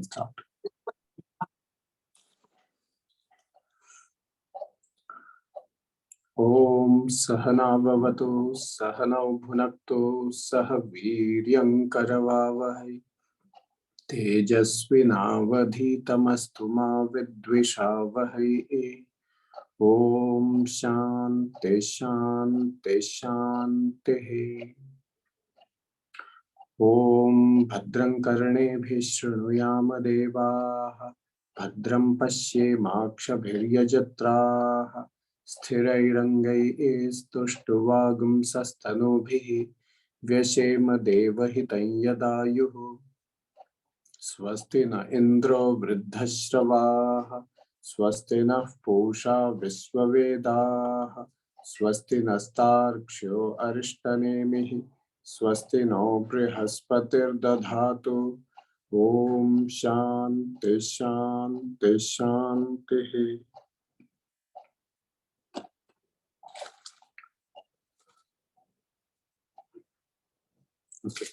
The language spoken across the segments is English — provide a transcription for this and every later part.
Start. Om Sahana Bhavatu Sahanau Bhunaktu Sah Viryam Karavavahai Tejasvinavadhitamastu ma vidvishavahai. Om Shanti Shanti Shanti. Om Bhadram Karnebhi Shrunuyama Devaha Bhadram Pashyemakshabhiryajatraha Sthirairangai Estuštuvagum Sastanubhi Vyashema Devahitam Yadayuhu Swasti na Indro Vridhashravaha Swasti na Pusha Visvavedaha Swasti nastarksho Arishtanemihi Swasti no Brihaspatir Dadhatu. Om Shanti Shanti Shanti. Okay.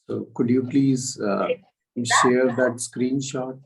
So could you please share that screenshot?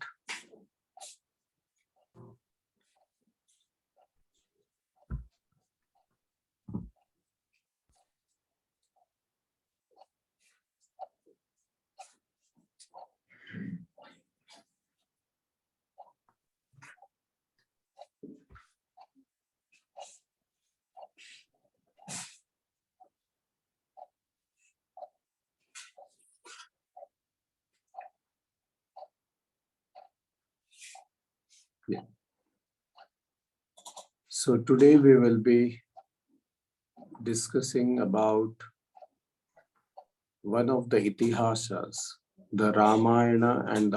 Yeah. So today we will be discussing about one of the Itihasas, the Ramayana and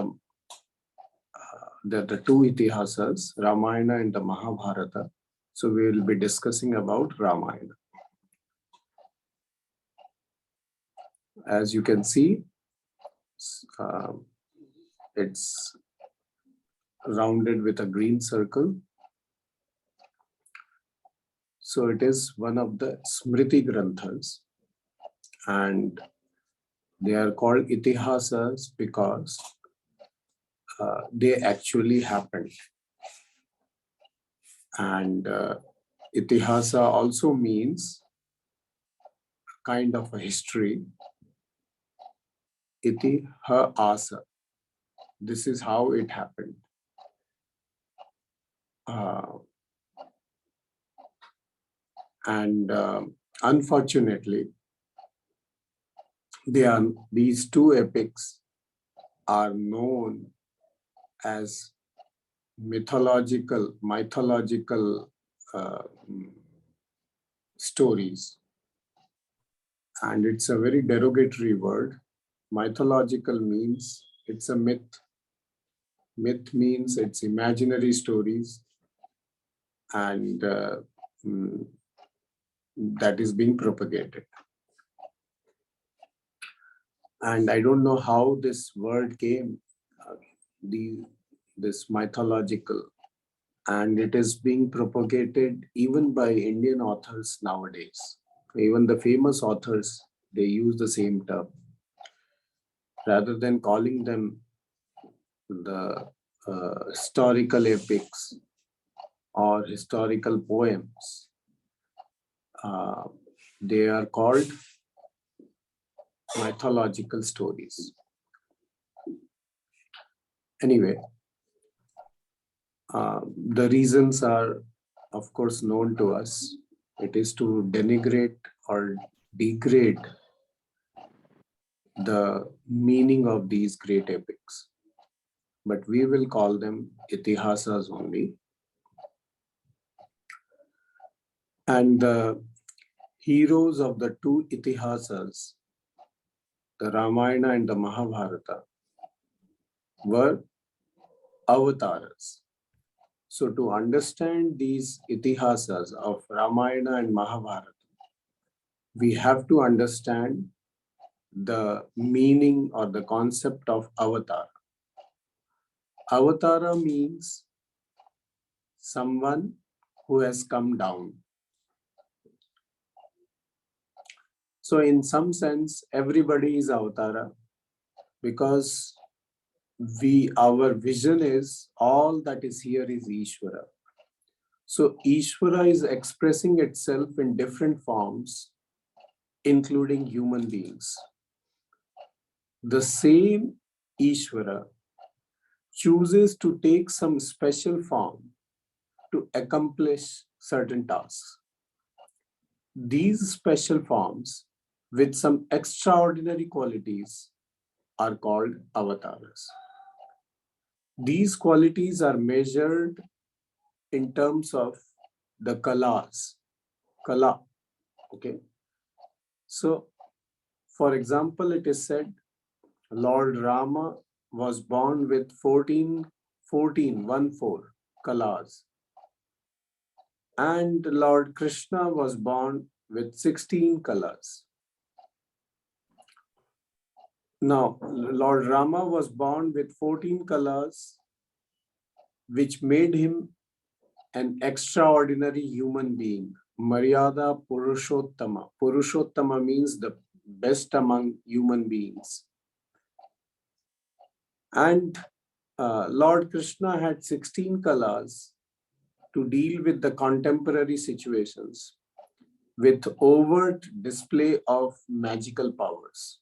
the two Itihasas, Ramayana and the Mahabharata. So we will be discussing about Ramayana. As you can see, it's rounded with a green circle. So it is one of the Smriti Granthas, and they are called Itihasas because they actually happened. And Itihasa also means kind of a history. Itihasa. This is how it happened. Unfortunately, these two epics are known as mythological stories, and it's a very derogatory word. Mythological means it's a myth. Myth means it's imaginary stories, and that is being propagated. And I don't know how this word came, this mythological, and it is being propagated even by Indian authors nowadays. Even the famous authors, they use the same term. Rather than calling them the historical epics or historical poems, they are called mythological stories. Anyway, the reasons are, of course, known to us. It is to denigrate or degrade the meaning of these great epics. But we will call them Itihasas only. And the heroes of the two Itihasas, the Ramayana and the Mahabharata, were Avataras. So to understand these Itihasas of Ramayana and Mahabharata, we have to understand the meaning or the concept of Avataara. Avataara means someone who has come down. So in some sense, everybody is Avatara, because our vision is all that is here is Ishvara. So Ishvara is expressing itself in different forms, including human beings. The same Ishvara chooses to take some special form to accomplish certain tasks. These special forms with some extraordinary qualities are called avatars. These qualities are measured in terms of the kalas. Kala. Okay. So, for example, it is said Lord Rama was born with 14 kalas, and Lord Krishna was born with 16 kalas. Now, Lord Rama was born with 14 kalas, which made him an extraordinary human being. Maryada Purushottama. Purushottama means the best among human beings. And Lord Krishna had 16 kalas to deal with the contemporary situations with overt display of magical powers.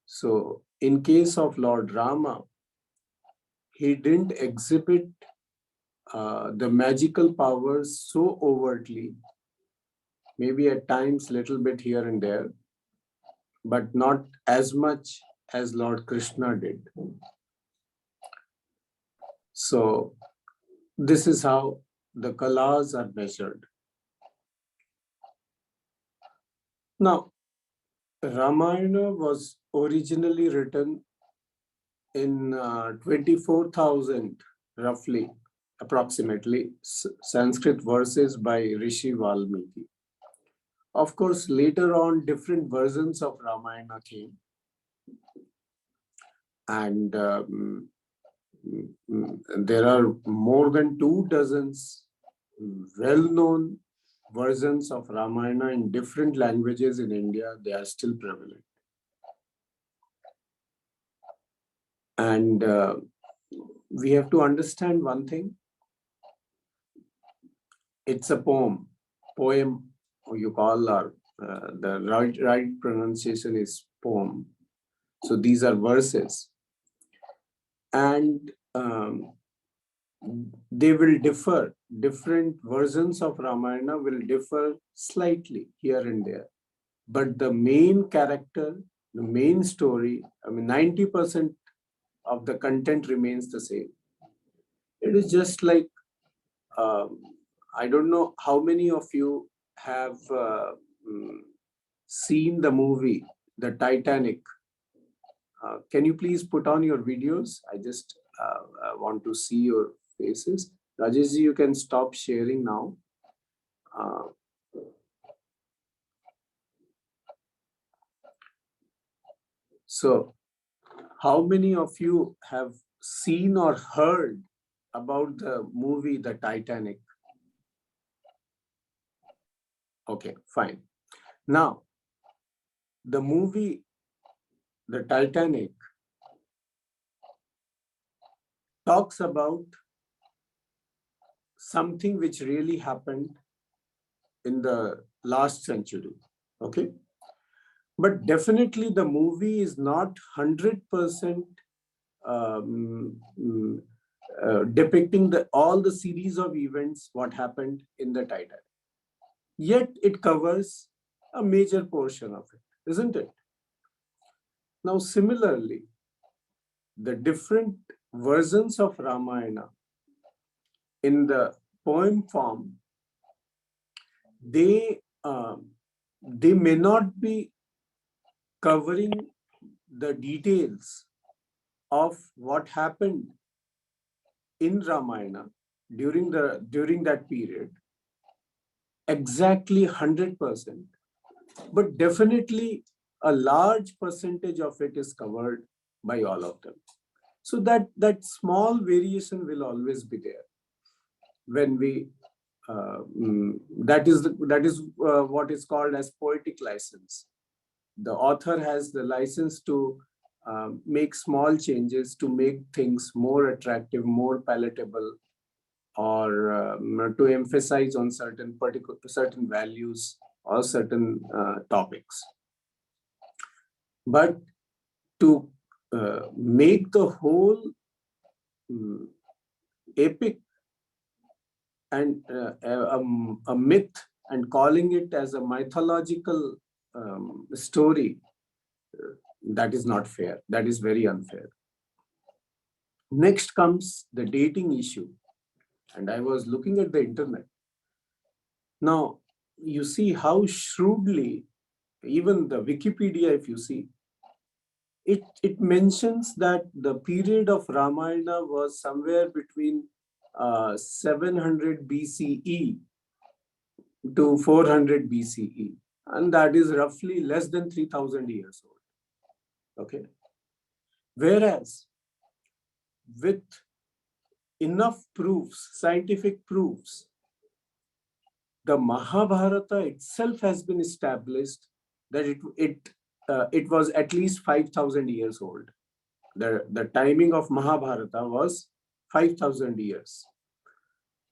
So, in case of Lord Rama, he didn't exhibit the magical powers so overtly, maybe at times little bit here and there, but not as much as Lord Krishna did. So this is how the kalas are measured. Now, Ramayana was originally written in 24,000, roughly, approximately, Sanskrit verses by Rishi Valmiki. Of course, later on, different versions of Ramayana came. And there are more than 24 well-known versions of Ramayana in different languages in India. They are still prevalent. And we have to understand one thing. It's a poem, or you call, or the right pronunciation is poem. So these are verses. And they will differ. Different versions of Ramayana will differ slightly here and there. But the main character, the main story, 90% of the content remains the same. It is just like, I don't know how many of you have seen the movie, The Titanic. Can you please put on your videos? I just want to see your faces. Rajeshji, you can stop sharing now. So, how many of you have seen or heard about the movie The Titanic? Okay, fine. Now, the movie The Titanic talks about something which really happened in the last century. Okay. But definitely the movie is not 100% depicting all the series of events, what happened in the Titanic. Yet it covers a major portion of it, isn't it? Now, similarly, the different versions of Ramayana in the poem form, they may not be covering the details of what happened in Ramayana during that period exactly 100%, but definitely a large percentage of it is covered by all of them. So that small variation will always be there. when we that is what is called as poetic license. The author has the license to make small changes to make things more attractive, more palatable, or to emphasize on certain values or certain topics. But to make the whole um, epic and a myth and calling it as a mythological story, that is not fair. That is very unfair. Next comes the dating issue. And I was looking at the internet. Now, you see how shrewdly, even the Wikipedia, if you see, it mentions that the period of Ramayana was somewhere between 700 BCE to 400 BCE. And that is roughly less than 3,000 years old. Okay. Whereas, with enough proofs, scientific proofs, the Mahabharata itself has been established that it was at least 5,000 years old. The timing of Mahabharata was 5,000 years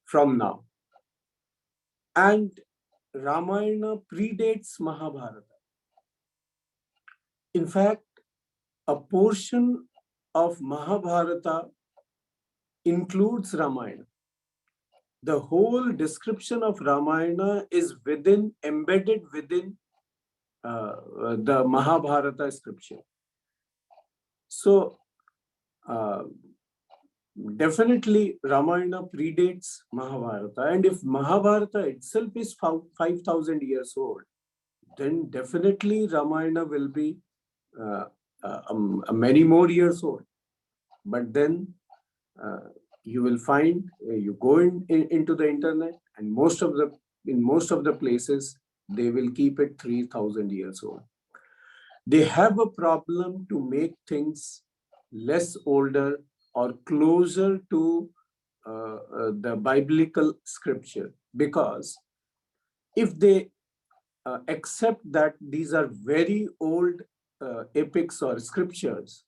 from now. And Ramayana predates Mahabharata. In fact, a portion of Mahabharata includes Ramayana. The whole description of Ramayana is embedded within the Mahabharata scripture. So, definitely Ramayana predates Mahabharata. And if Mahabharata itself is 5,000 years old, then definitely Ramayana will be many more years old. But then you will find, you go into the internet, and in most of the places, they will keep it 3,000 years old. They have a problem to make things less older or closer to the biblical scripture, because if they accept that these are very old epics or scriptures,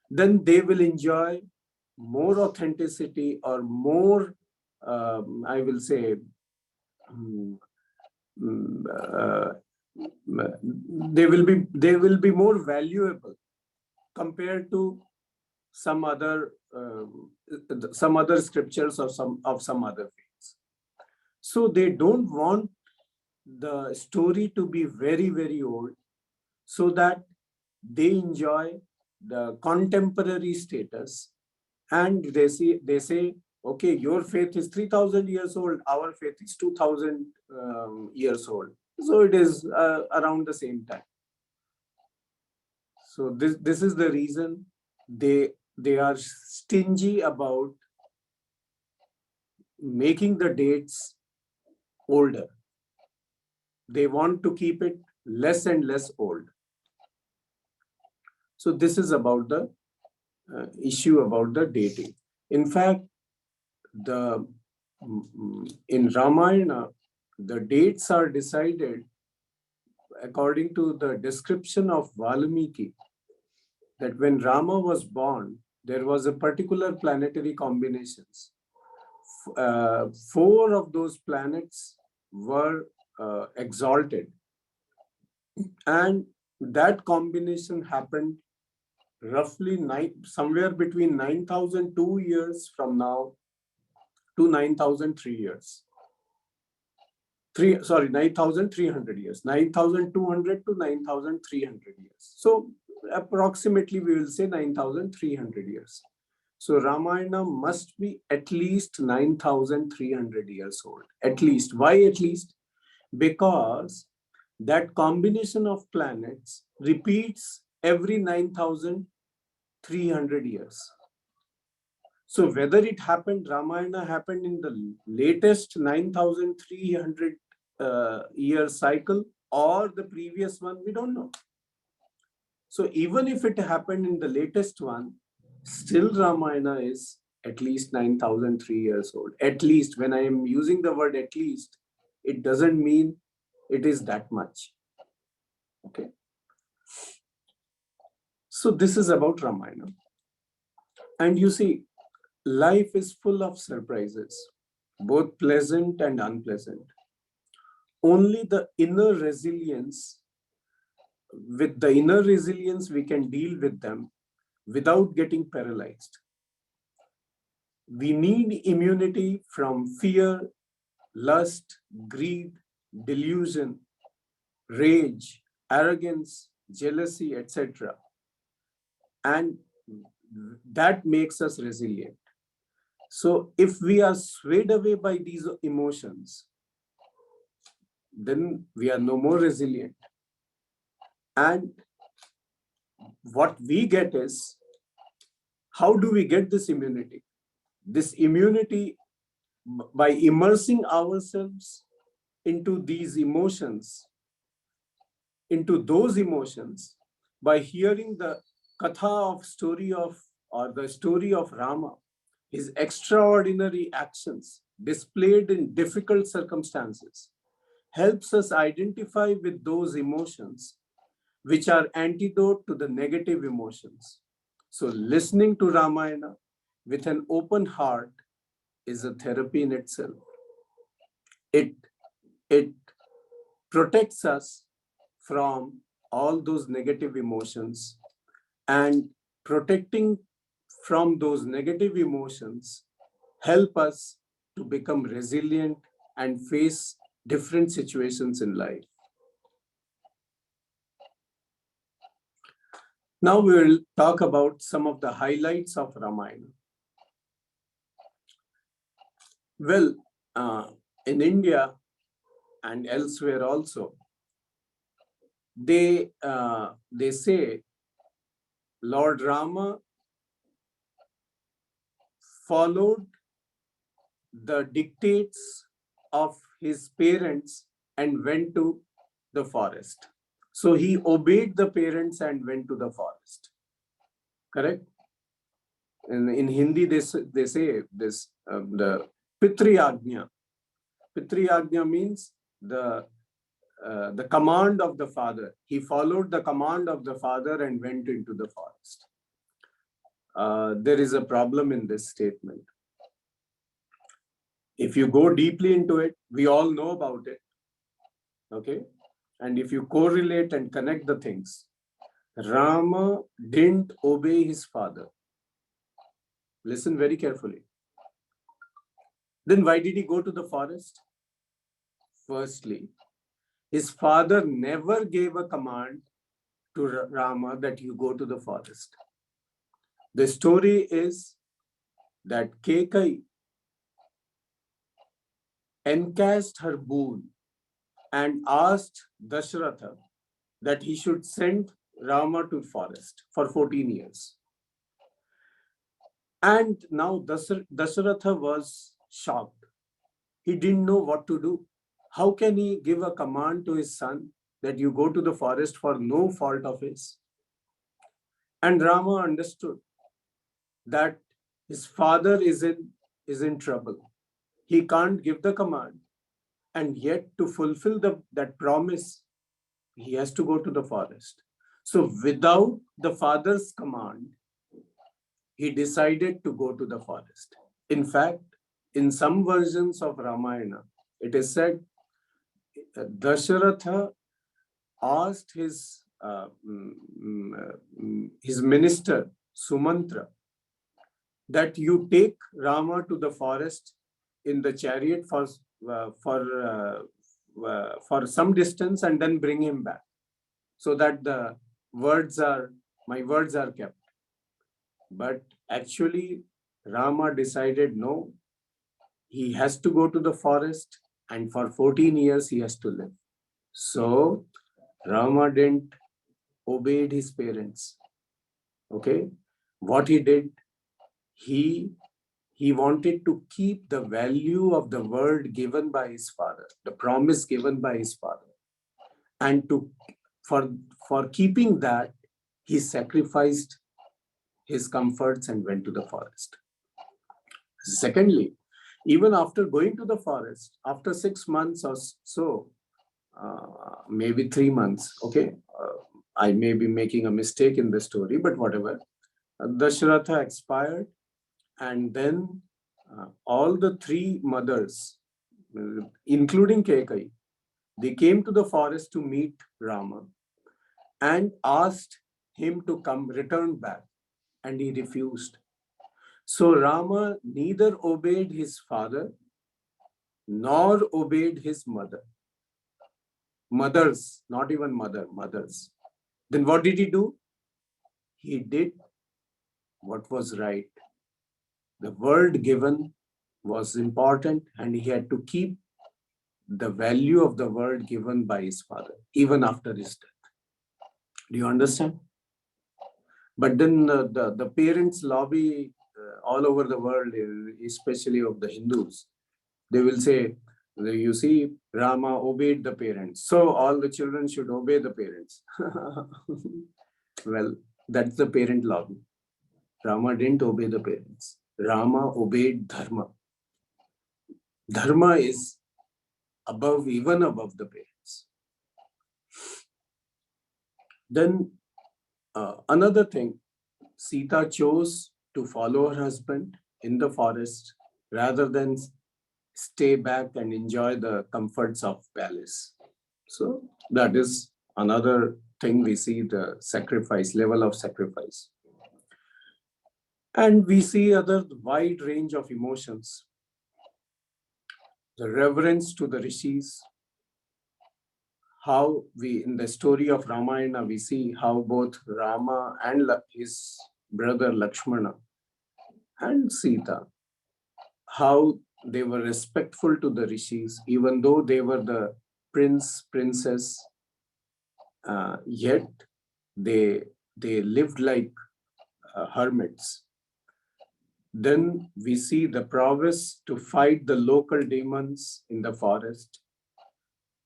then they will enjoy more authenticity or more, I will say, they will be more valuable compared to some other scriptures of some other faiths. So they don't want the story to be very, very old, so that they enjoy the contemporary status, and they say, okay, your faith is 3,000 years old, our faith is 2,000 years old, so it is around the same time. So this is the reason they are stingy about making the dates older. They want to keep it less and less old. So this is about the issue about the dating. In fact, in Ramayana, the dates are decided according to the description of Valmiki, that when Rama was born, there was a particular planetary combinations. 4 of those planets were exalted, and that combination happened roughly somewhere between 9,002 years from now to 9,003 years. 9,300 years. 9,200 to 9,300 years. So approximately we will say 9,300 years. So Ramayana must be at least 9,300 years old. At least. Why at least? Because that combination of planets repeats every 9,300 years. So whether it happened, Ramayana happened in the latest 9,300 year cycle or the previous one, we don't know. So even if it happened in the latest one, still Ramayana is at least 9,003 years old. At least, when I am using the word at least, it doesn't mean it is that much. Okay. So this is about Ramayana. And you see, life is full of surprises, both pleasant and unpleasant. Only the inner resilience, with the inner resilience, we can deal with them without getting paralyzed. We need immunity from fear, lust, greed, delusion, rage, arrogance, jealousy, etc. And that makes us resilient. So if we are swayed away by these emotions, then we are no more resilient. And what we get is, how do we get this immunity? This immunity by immersing ourselves into these emotions, into those emotions, by hearing the katha of story of, or the story of Rama, his extraordinary actions displayed in difficult circumstances, helps us identify with those emotions which are antidote to the negative emotions. So listening to Ramayana with an open heart is a therapy in itself. It protects us from all those negative emotions, and protecting from those negative emotions help us to become resilient and face different situations in life. Now we will talk about some of the highlights of Ramayana. Well, in India and elsewhere also, they say Lord Rama followed the dictates of his parents and went to the forest. So he obeyed the parents and went to the forest. Correct? In Hindi, they say this, the Pitri Agnya. Pitri Agnya means the command of the father. He followed the command of the father and went into the forest. There is a problem in this statement. If you go deeply into it, we all know about it. Okay? And if you correlate and connect the things, Rama didn't obey his father. Listen very carefully. Then why did he go to the forest? Firstly, his father never gave a command to Rama that you go to the forest. The story is that Kekai encased her boon and asked Dashratha that he should send Rama to forest for 14 years. And now Dashratha was shocked. He didn't know what to do. How can he give a command to his son that you go to the forest for no fault of his? And Rama understood that his father is in trouble. He can't give the command. And yet to fulfill that promise, he has to go to the forest. So without the father's command, he decided to go to the forest. In fact, in some versions of Ramayana, it is said Dasharatha asked his minister Sumantra that you take Rama to the forest in the chariot for some distance and then bring him back, so that my words are kept. But actually, Rama decided no, he has to go to the forest, and for 14 years he has to live. So Rama didn't obeyed his parents. Okay, what he did, he wanted to keep the value of the word given by his father, the promise given by his father, and for keeping that, he sacrificed his comforts and went to the forest. Secondly, even after going to the forest, after 6 months or so, maybe 3 months, okay, I may be making a mistake in the story, but whatever. Dashratha expired, and then all the three mothers, including Kekai, they came to the forest to meet Rama and asked him to come, return back, and he refused. So Rama neither obeyed his father nor obeyed his mother. Mothers, not even mother, mothers. Then what did he do? He did what was right. The word given was important, and he had to keep the value of the word given by his father, even after his death. Do you understand? But then the parents lobby all over the world, especially of the Hindus. They will say, you see, Rama obeyed the parents, so all the children should obey the parents. Well, that's the parent lobby. Rama didn't obey the parents. Rama obeyed Dharma. Dharma is above, even above the parents. Then another thing, Sita chose to follow her husband in the forest rather than stay back and enjoy the comforts of palace. So that is another thing we see, the sacrifice, level of sacrifice. And we see other wide range of emotions. The reverence to the rishis, how we, in the story of Ramayana, we see how both Rama and his brother Lakshmana and Sita, how they were respectful to the rishis, even though they were the prince, princess, yet they lived like hermits. Then we see the prowess to fight the local demons in the forest.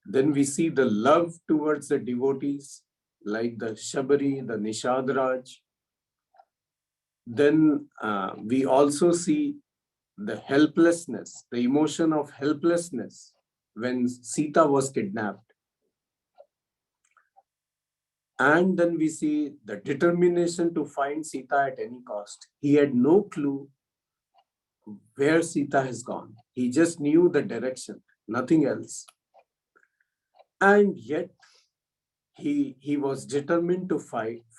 Then we see the love towards the devotees, like the Shabari, the Nishadraj. Then we also see the helplessness, the emotion of helplessness when Sita was kidnapped. And then we see the determination to find Sita at any cost. He had no clue where Sita has gone. He just knew the direction, nothing else. And yet he was determined to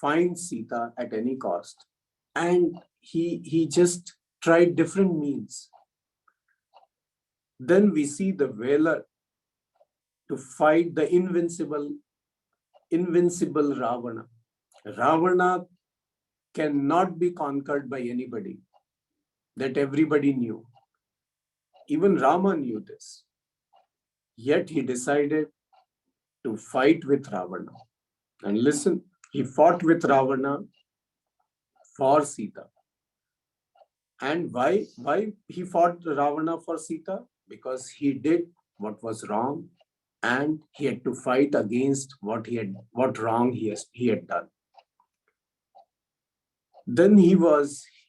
find Sita at any cost. And he just tried different means. Then we see the valor to fight the invincible Ravana. Ravana cannot be conquered by anybody. That everybody knew. Even Rama knew this. Yet he decided to fight with Ravana. And listen, he fought with Ravana for Sita. And why he fought Ravana for Sita? Because he did what was wrong, and he had to fight against what wrong he had done. Then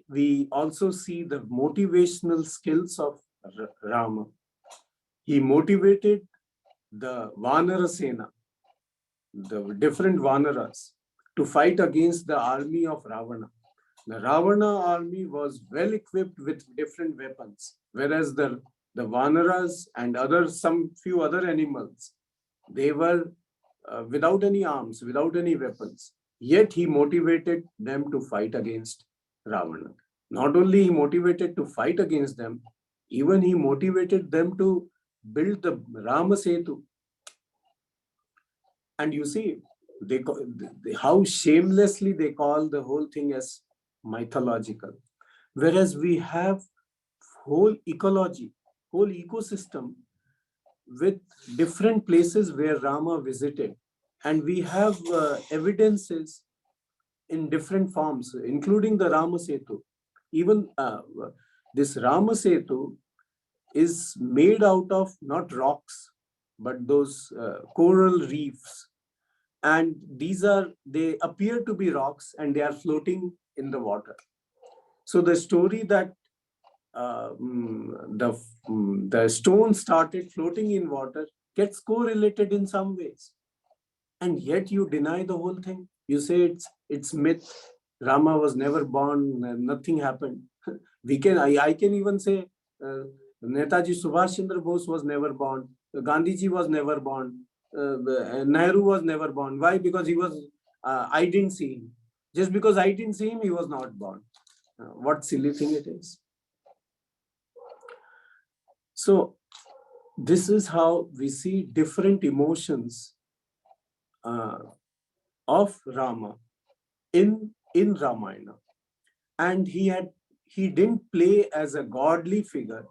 we also see the motivational skills of Rama. He motivated the Vanara Sena, the different Vanaras, to fight against the army of Ravana. The Ravana army was well equipped with different weapons, whereas the Vanaras and some few other animals, they were without any arms, without any weapons. Yet he motivated them to fight against Ravana. Not only he motivated to fight against them, even he motivated them to build the Rama Setu. And you see, how shamelessly they call the whole thing as mythological. Whereas we have whole ecology, whole ecosystem with different places where Rama visited. And we have evidences in different forms, including the Rama Setu. Even this Rama Setu is made out of not rocks, but those coral reefs. And they appear to be rocks, and they are floating in the water. So the story that the stone started floating in water gets correlated in some ways, and yet you deny the whole thing. You say it's myth. Rama was never born. Nothing happened. I can even say uh, Netaji Subhash Chandra Bose was never born. Gandhiji was never born. Nehru was never born. Why? Because he was. I didn't see him. Just because I didn't see him, he was not born. What silly thing it is. So this is how we see different emotions uh, of Rama in Ramayana, and he didn't play as a godly figure,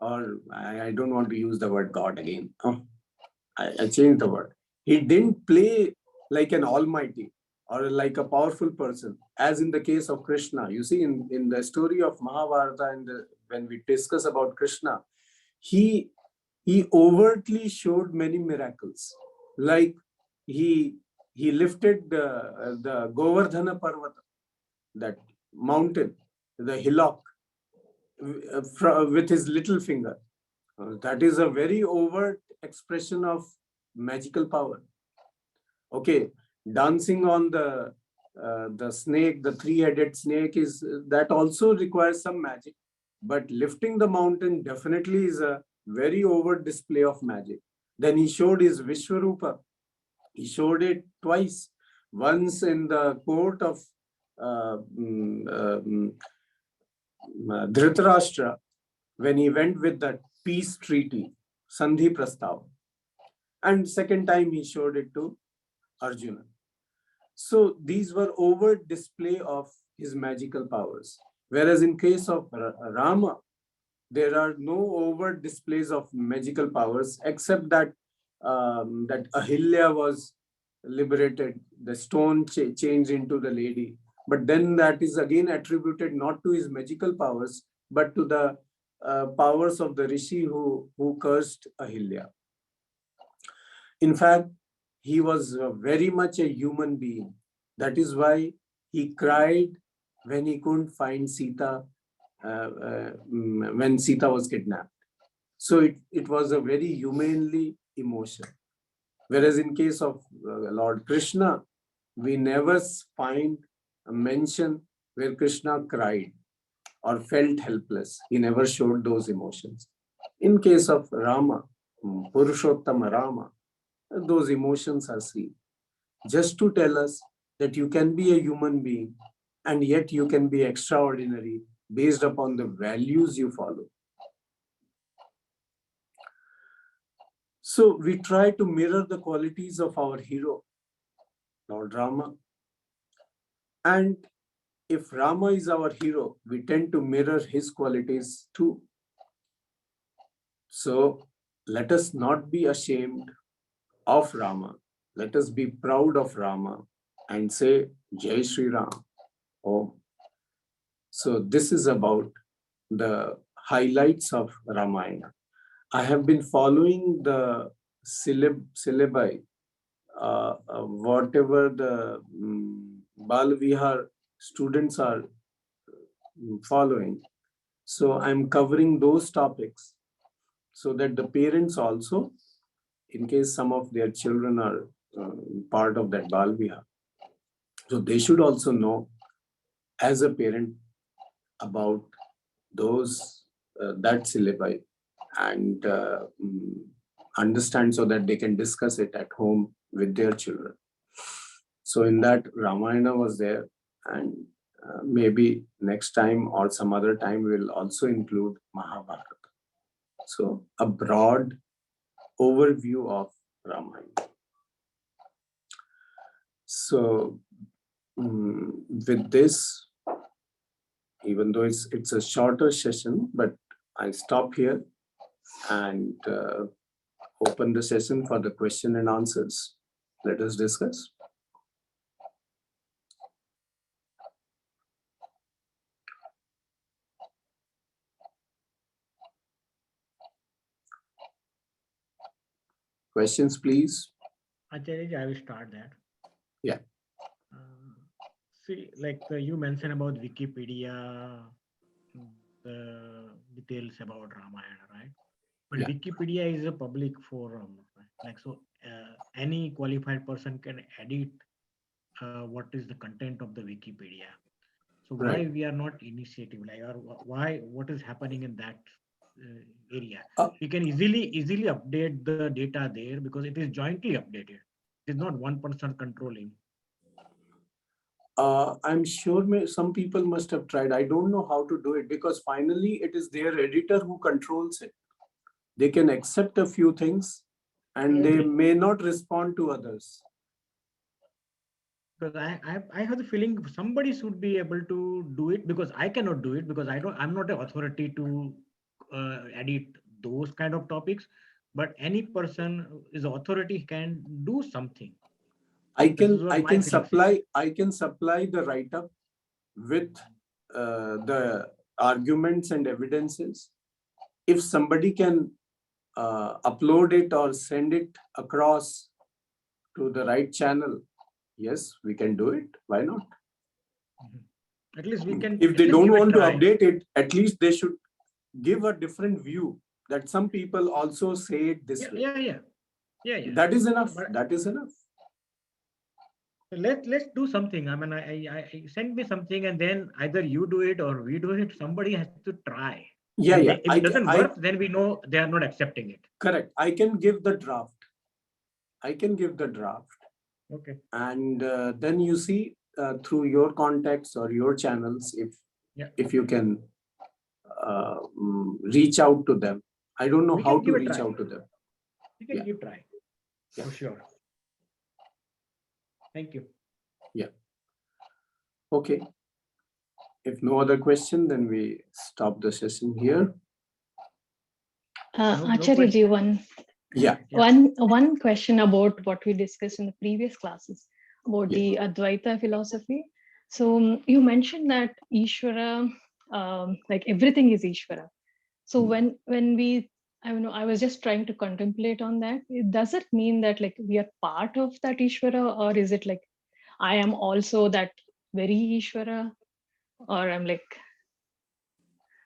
or I don't want to use the word God again. Oh, I changed the word. He didn't play like an almighty or like a powerful person, as in the case of Krishna. You see, in the story of Mahabharata, and when we discuss about Krishna, he he overtly showed many miracles, like he he lifted the Govardhana Parvata, that mountain, the hillock, with his little finger. That is a very overt expression of magical power. Okay, dancing on the snake, the three-headed snake, is that also requires some magic. But lifting the mountain definitely is a very overt display of magic. Then he showed his Vishwarupa. He showed it twice. Once in the court of uh, mm, um, Dhritarashtra, when he went with that peace treaty, Sandhi Prastav. And second time he showed it to Arjuna. So these were overt display of his magical powers. Whereas in case of Rama, there are no overt displays of magical powers, except that that Ahilya was liberated, the stone changed into the lady. But then that is again attributed not to his magical powers, but to the powers of the rishi who cursed Ahilya. In fact, he was very much a human being. That is why he cried when he couldn't find Sita, when Sita was kidnapped. So it was a very humanly emotion. Whereas in case of Lord Krishna, we never find a mention where Krishna cried or felt helpless. He never showed those emotions. In case of Rama, Purushottama Rama, those emotions are seen, just to tell us that you can be a human being and yet you can be extraordinary based upon the values you follow. So we try to mirror the qualities of our hero, Lord Rama. And if Rama is our hero, we tend to mirror his qualities too. So let us not be ashamed of Rama. Let us be proud of Rama and say, Jai Shri Ram. Om. So this is about the highlights of Ramayana. I have been following the syllabi, whatever the Bal Vihar students are following. So I'm covering those topics so that the parents also, in case some of their children are part of that Bal Vihar, so they should also know as a parent about those that syllabi and understand so that they can discuss it at home with their children. So in that, Ramayana was there, and maybe next time or some other time we'll also include Mahabharata. So a broad overview of Ramayana. So with this, even though it's a shorter session, but I stop here and open the session for the question and answers. Let us discuss. Questions, please. Acharya, I will start that. Yeah. See, like you mentioned about Wikipedia, the details about Ramayana, right? But Yeah, Wikipedia is a public forum, right? Like so, any qualified person can edit what is the content of the Wikipedia. So why right. we are not initiative, like, or why what is happening in that area? Uh, We can easily update the data there because it is jointly updated. It is not one person controlling. I'm sure some people must have tried. I don't know how to do it because finally it is their editor who controls it. They can accept a few things and they Okay. may not respond to others. Because I have the feeling somebody should be able to do it because I cannot do it because I'm not an authority to edit those kind of topics. But any person who is authority can do something. This is what my feeling says. I can supply the write up with the arguments and evidences. If somebody can upload it or send it across to the right channel, yes, we can do it. Why not? Mhm. At least we can If at they least don't give a want to try. update it, at least they should give a different view that some people also say it Yeah, this way. yeah, yeah, yeah, yeah. That is enough. But That is enough. let's do something. I mean, I send me something, and then either you do it or we do it. Somebody has to try, Yeah, and yeah. if it doesn't I work, then we know they are not accepting it. correct. I can give the draft. I can give the draft, Okay. and then you see through your contacts or your channels Yeah, if you can reach out to them. I don't know we how can to give a reach try. out to them. We can Yeah, give try yeah, for sure. Thank you. yeah. Okay. If no other question, then we stop the session here. No Acharya ji, question. Yeah, Yeah. one question about what we discussed in the previous classes about yeah. the Advaita philosophy. So you mentioned that Ishvara, like everything is Ishvara. So when we, I don't know, I was just trying to contemplate on that. Does it mean that like we are part of that Ishvara, or is it like I am also that very Ishvara, or I'm like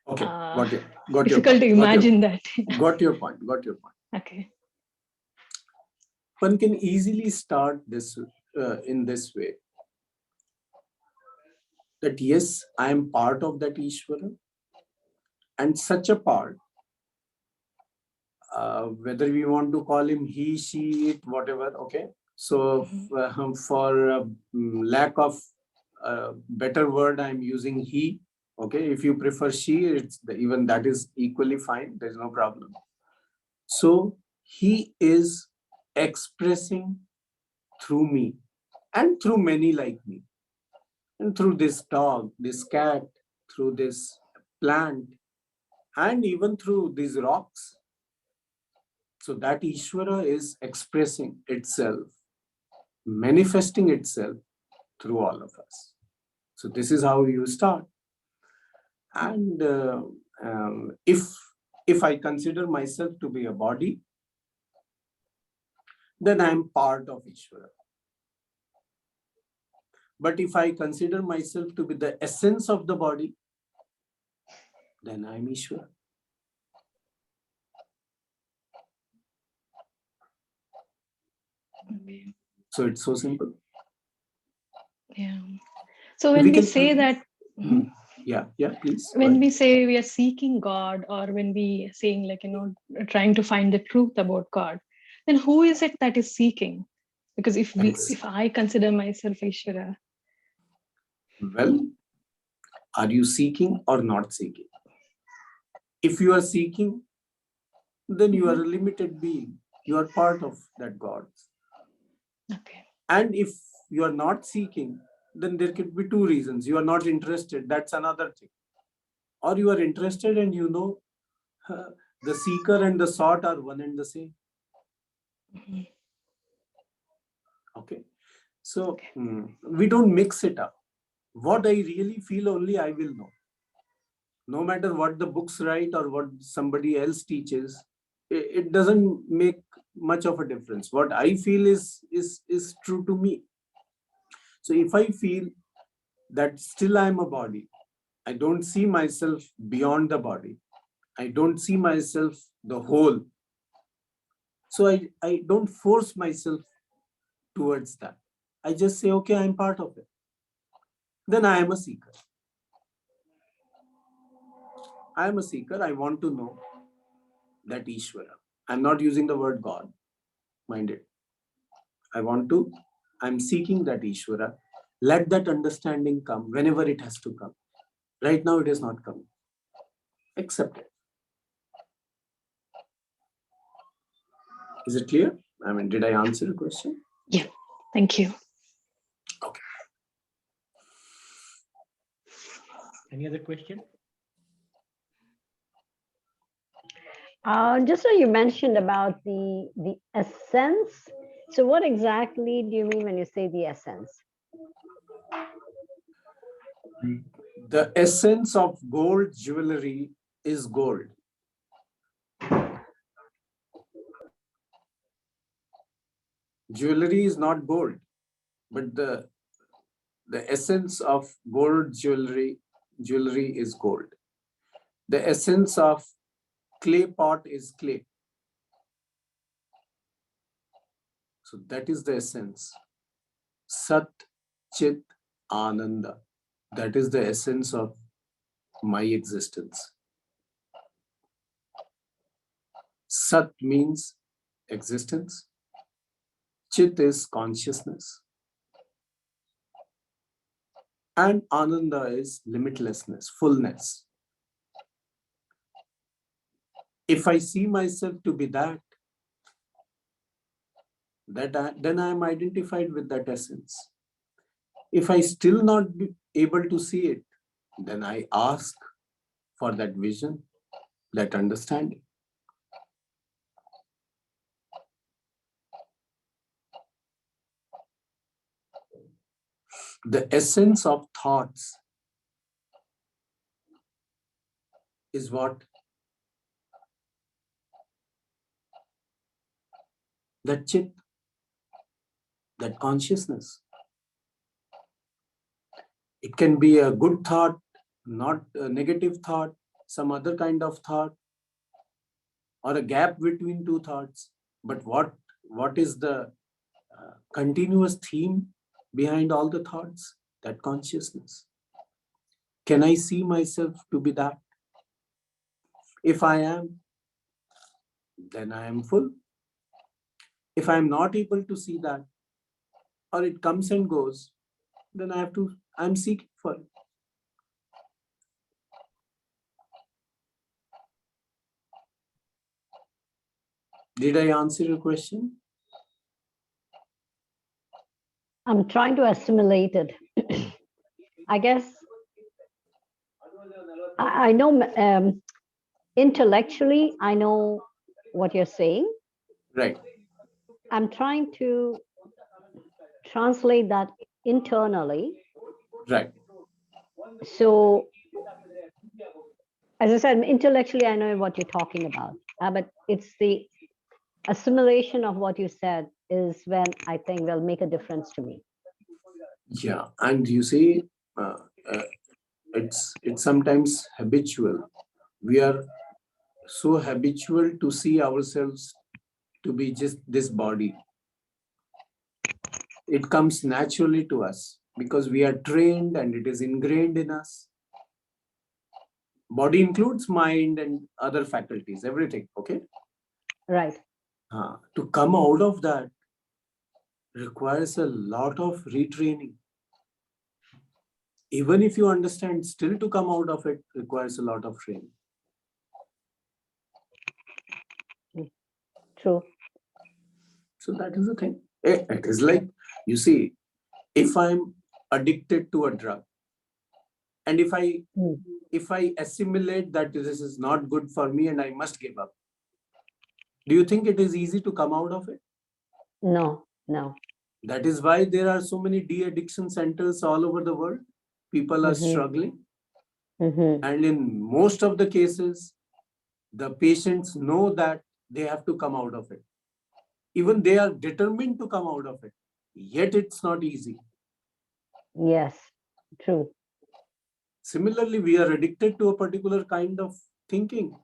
Okay. uh, Got your difficult point. to imagine that. Got your point. Got your point. Okay. One can easily start this in this way that yes, I am part of that Ishvara, and such a part, whether we want to call him he, she, it, whatever. Okay. So Mhm. for lack of better word, I'm using he. Okay. If you prefer she, even that is equally fine. There's no problem. So he is expressing through me and through many like me, and through this dog, this cat, through this plant, and even through these rocks. So that Ishvara is expressing itself, manifesting itself through all of us. So this is how you start. And if I consider myself to be a body, then I'm part of Ishvara. But if I consider myself to be the essence of the body, then I'm Ishvara. Okay. So it's so simple. Yeah. So We when we can, say that, mm, yeah, please. Go when ahead. we say we are seeking God, or when we saying like trying to find the truth about God, then who is it that is seeking? Because Ex- if I consider myself Ishvara, Well, are you seeking or not seeking? If you are seeking, then you are Mhm. a limited being. You are part of that God. Okay. And if you are not seeking, then there could be two reasons. You are not interested. That's another thing. Or you are interested and uh, the seeker and the sought are one and the same. Mhm. Okay. So Okay. we don't mix it up. What I really feel only I will know. No matter what the books write or what somebody else teaches, it doesn't make much of a difference. What I feel is true to me. So if I feel that still I am a body, I don't see myself beyond the body, I don't see myself the whole. So I don't force myself towards that. I just say, okay, I'm part of it. Then I am a seeker. I am a seeker. I want to know that Ishvara. I'm not using the word God, mind it. I'm seeking that Ishvara. Let that understanding come whenever it has to come. Right now, it is not coming. Accept it. Is it clear? I mean, did I answer the question? Yeah, thank you. Okay. Any other question? Just so you mentioned about the essence. So what exactly do you mean when you say the essence? The essence of gold jewelry is gold. Jewelry is not gold, but the essence of gold jewelry is gold. The essence of clay pot is clay. So that is the essence. Sat, Chit, Ananda. That is the essence of my existence. Sat means existence. Chit is consciousness. And Ananda is limitlessness, fullness. If I see myself to be that then I am identified with that essence. If I still not be able to see it, then I ask for that vision, that understanding. The essence of thoughts is what? That chit, that consciousness. It can be a good thought, not a negative thought, some other kind of thought, or a gap between two thoughts. But what is the continuous theme behind all the thoughts? That consciousness. Can I see myself to be that? If I am, then I am full. If I am not able to see that, or it comes and goes, then I'm seeking for it. Did I answer your question? I'm trying to assimilate it. I guess I know intellectually, I know what you're saying. Right. I'm trying to translate that internally. Right. So, as I said, intellectually, I know what you're talking about, but it's the assimilation of what you said is when I think will make a difference to me. Yeah, and you see, uh, uh, it's sometimes habitual. We are so habitual to see ourselves to be just this body. It comes naturally to us because we are trained and it is ingrained in us. Body includes mind and other faculties, everything. Okay. Right. To come out of that requires a lot of retraining. Even if you understand, still to come out of it requires a lot of training. True. So that is the thing. It is like, you see, if I'm addicted to a drug, and if I assimilate that this is not good for me and I must give up, do you think it is easy to come out of it? No, no. That is why there are so many de-addiction centers all over the world. People are struggling. And in most of the cases, the patients know that they have to come out of it. Even they are determined to come out of it. Yet it's not easy. Yes, true. Similarly, we are addicted to a particular kind of thinking.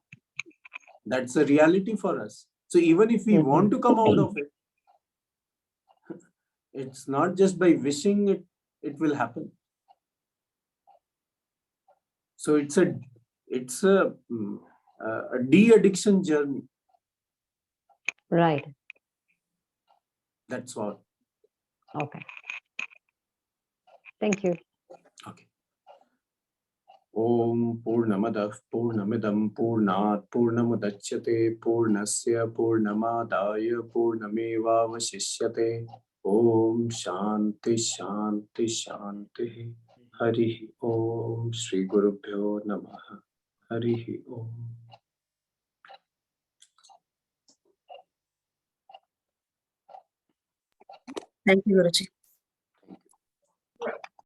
That's a reality for us. So even if we want to come out of it, it's not just by wishing it, it will happen. So it's a de-addiction journey. Right. That's all. Okay. Thank you. Okay. Om Purnamadah Purnamidam Purnat Purnamudachyate Purnasya Purnamadaya Purnamevavashishyate. Om Shanti Shanti Shanti. Hari Om Shri Gurubhyo Namaha. Hari Om. Thank you, Guruji.